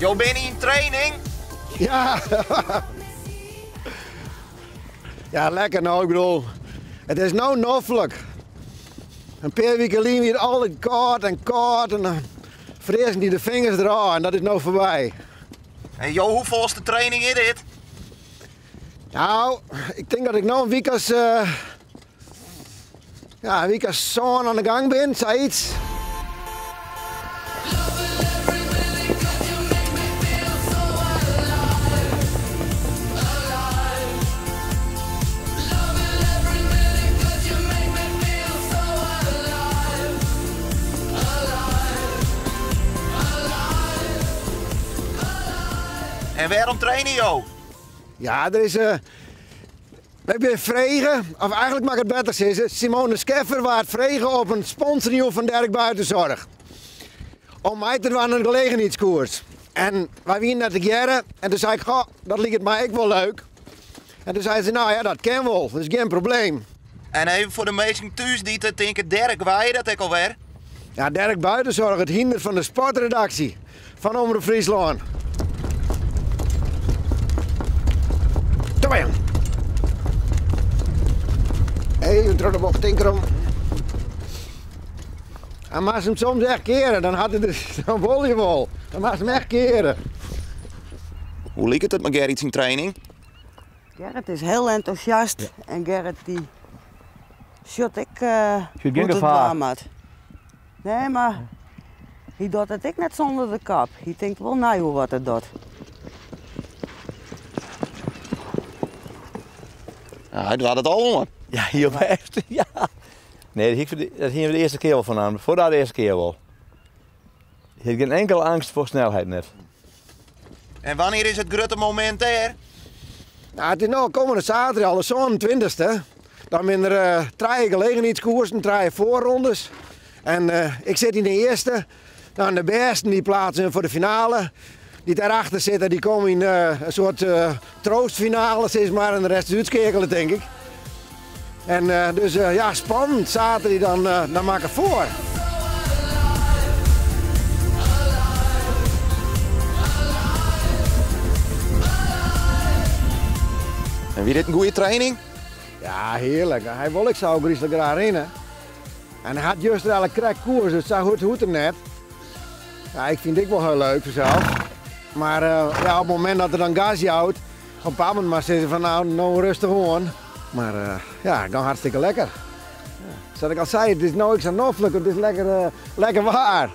Jo, ben je in training? Ja. Ja, lekker nou, ik bedoel. Het is nou noffelijk. Een paar weken geleden weer al koud en dan vrezen die de vingers eraan en dat is nou voorbij. En Jo, hoeveelste training is dit? Nou, ik denk dat ik nou een week als zoon aan de gang ben, zoiets. En waarom trainen, Jo? Ja, er is... Ik ben vregen, of eigenlijk mag het beter zeggen, Simone Scheffer waard vregen op een sponsoring van Dirk Buitenzorg. Om mij te doen aan een gelegenheidskoers. En wij wien net een keer en toen zei ik, goh, dat lijkt mij ook wel leuk. En toen zei ze, nou ja, dat kan wel, dat is geen probleem. En even voor de meesten thuis die te denken, Dirk, waar je dat ook alweer? Ja, Dirk Buitenzorg, het hinder van de sportredactie van Omroep Friesland. Kom Hé, we trokken op tinkerom. En maar ze hem soms echt keren, dan had hij dus een volleybal. Dan mag ze hem echt keren. Hoe liep het met Gerrit in training? Gerrit is heel enthousiast en Gerrit die shot ik geen het gevaar. warm had. Nee, maar hij doet het ik net zonder de kap. Hij denkt wel nou hoe wat het doet. Ja, hij had het al om. Ja, hier op echt. Ja. Nee, dat gingen we de eerste keer wel van aan. Voordat de eerste keer wel. Je hebt geen enkele angst voor snelheid net. En wanneer is het grote moment er? Nou, het is nou komende zaterdag al de 27e. Dan zijn er 3 gelegenheidskoersen, 3 voorrondes. En ik zit in de eerste. Dan de beste die plaatsen voor de finale. Die daarachter zitten, die komen in een soort troostfinale, zeg maar, en de rest is uitskekelen, denk ik. En dus ja, spannend, zaterdag dan maak ik voor. En wie dit een goede training? Ja, heerlijk. Hij wil ik zo griezelig graag in. En hij had juist al een krek koers, dus zo goed hem net. Ja, ik vind het wel heel leuk vanzelf. Maar ja, op het moment dat er dan gas houdt, op een moment maar zeggen van nou rustig gewoon. Maar ja, dan hartstikke lekker. Ja. Zoals ik al zei, het is nooit zo noffelijk, het is lekker waar.